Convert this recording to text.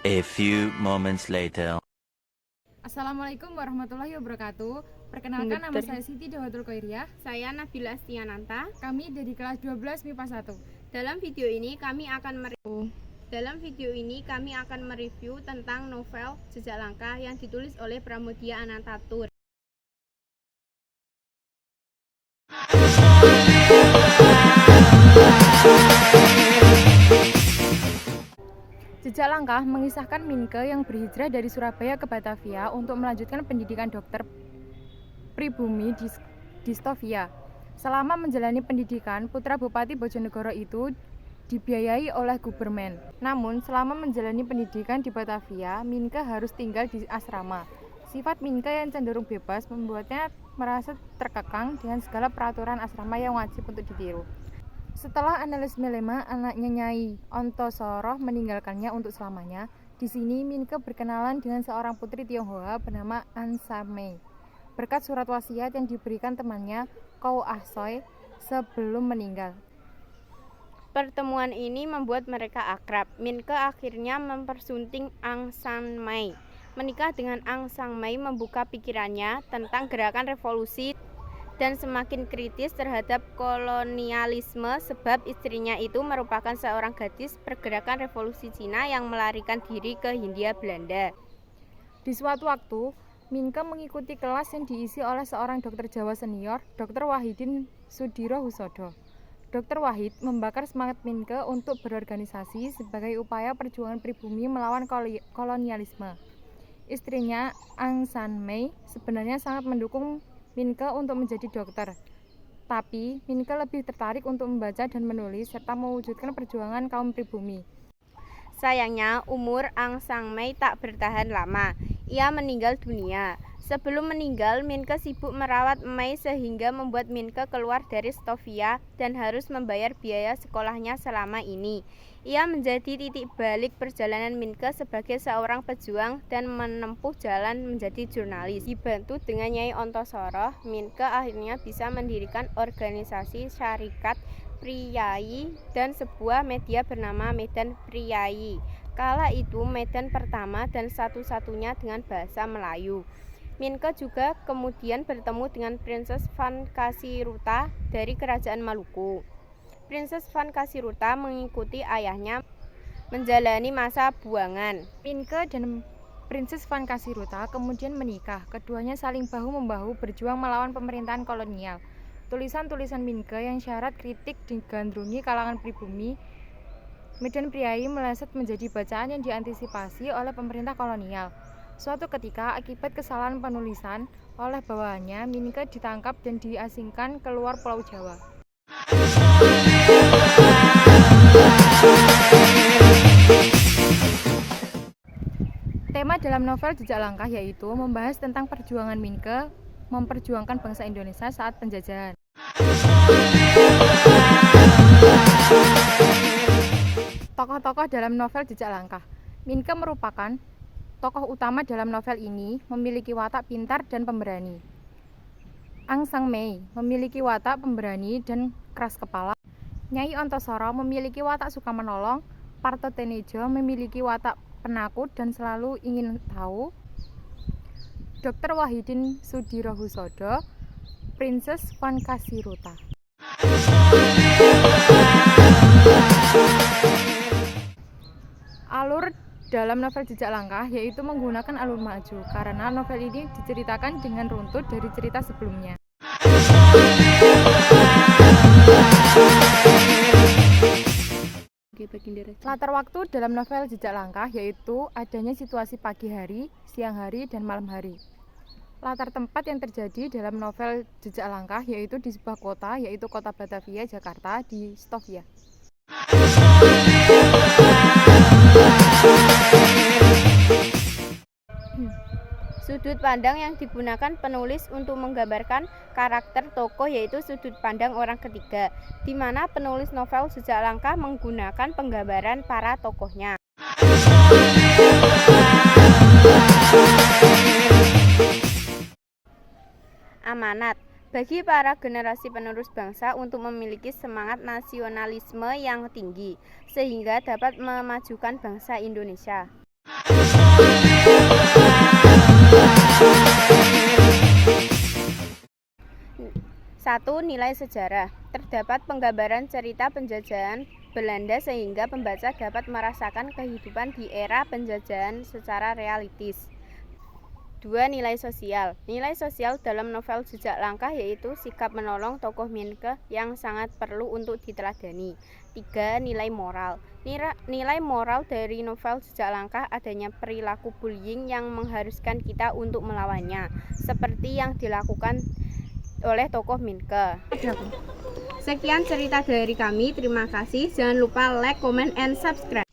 A few moments later. Assalamualaikum warahmatullahi wabarakatuh. Perkenalkan, nama saya Siti Dawatul Koiriah. Saya Nabila Astiananta. Kami dari kelas 12 MIPA 1. Dalam video ini kami akan mereview tentang novel Jejak Langkah yang ditulis oleh Pramudia Anantatur. Jejak Langkah mengisahkan Minke yang berhijrah dari Surabaya ke Batavia untuk melanjutkan pendidikan dokter pribumi di Stovia. Selama menjalani pendidikan, putra Bupati Bojonegoro itu dibiayai oleh Gubermen. Namun, selama menjalani pendidikan di Batavia, Minke harus tinggal di asrama. Sifat Minke yang cenderung bebas membuatnya merasa terkekang dengan segala peraturan asrama yang wajib untuk ditiru. Setelah analisme lema, anaknya Nyai Ontosoroh meninggalkannya untuk selamanya. Di sini Minke berkenalan dengan seorang putri Tionghoa bernama An Samei. Berkat surat wasiat yang diberikan temannya Kou Ahsoy sebelum meninggal. Pertemuan ini membuat mereka akrab. Minke akhirnya mempersunting Ang San Mei. Menikah dengan Ang San Mei membuka pikirannya tentang gerakan revolusi dan semakin kritis terhadap kolonialisme sebab istrinya itu merupakan seorang gadis pergerakan revolusi Cina yang melarikan diri ke Hindia Belanda. Di suatu waktu, Minke mengikuti kelas yang diisi oleh seorang dokter Jawa senior, Dr. Wahidin Sudirohusodo. Dr. Wahid membakar semangat Minke untuk berorganisasi sebagai upaya perjuangan pribumi melawan kolonialisme. Istrinya, Ang San Mei, sebenarnya sangat mendukung Minke untuk menjadi dokter. Tapi, Minke lebih tertarik untuk membaca dan menulis serta mewujudkan perjuangan kaum pribumi. Sayangnya, umur Ang San Mei tak bertahan lama. Ia meninggal dunia. Sebelum meninggal, Minke sibuk merawat Mei sehingga membuat Minke keluar dari Stovia dan harus membayar biaya sekolahnya selama ini. Ia menjadi titik balik perjalanan Minke sebagai seorang pejuang dan menempuh jalan menjadi jurnalis. Dibantu dengan Nyai Ontosoroh, Minke akhirnya bisa mendirikan organisasi syarikat Priyayi dan sebuah media bernama Medan Priyayi. Kala itu Medan pertama dan satu-satunya dengan bahasa Melayu. Minke juga kemudian bertemu dengan Princess Van Kasiruta dari Kerajaan Maluku. Princess Van Kasiruta mengikuti ayahnya menjalani masa buangan. Minke dan Princess Van Kasiruta kemudian menikah. Keduanya saling bahu-membahu berjuang melawan pemerintahan kolonial. Tulisan-tulisan Minke yang syarat kritik digandrungi kalangan pribumi. Medan Priyayi meleset menjadi bacaan yang diantisipasi oleh pemerintah kolonial. Suatu ketika, akibat kesalahan penulisan oleh bawahannya, Minke ditangkap dan diasingkan keluar Pulau Jawa. Tema dalam novel Jejak Langkah yaitu membahas tentang perjuangan Minke memperjuangkan bangsa Indonesia saat penjajahan. Tokoh-tokoh dalam novel Jejak Langkah. Minke merupakan tokoh utama dalam novel ini, memiliki watak pintar dan pemberani. Ang San Mei memiliki watak pemberani dan keras kepala. Nyai Ontosoroh memiliki watak suka menolong. Parto Tenejo memiliki watak penakut dan selalu ingin tahu. Dr. Wahidin Sudirohusodo, Princess Van Kasiruta. Alur dalam novel Jejak Langkah yaitu menggunakan alur maju karena novel ini diceritakan dengan runtut dari cerita sebelumnya. Latar waktu dalam novel Jejak Langkah yaitu adanya situasi pagi hari, siang hari, dan malam hari. Latar tempat yang terjadi dalam novel Jejak Langkah yaitu di sebuah kota, yaitu kota Batavia, Jakarta, di Stovia. Sudut pandang yang digunakan penulis untuk menggambarkan karakter tokoh yaitu sudut pandang orang ketiga, di mana penulis novel Jejak Langkah menggunakan penggambaran para tokohnya. Amanat bagi para generasi penerus bangsa untuk memiliki semangat nasionalisme yang tinggi, sehingga dapat memajukan bangsa Indonesia. 1. Nilai sejarah. Terdapat penggambaran cerita penjajahan Belanda sehingga pembaca dapat merasakan kehidupan di era penjajahan secara realistis. 2. Nilai sosial. Nilai sosial dalam novel Jejak Langkah yaitu sikap menolong tokoh Mienke yang sangat perlu untuk diteladani. 3. Nilai moral. Nilai moral dari novel Jejak Langkah adanya perilaku bullying yang mengharuskan kita untuk melawannya, seperti yang dilakukan oleh tokoh Mienke. Sekian cerita dari kami, terima kasih. Jangan lupa like, comment, and subscribe.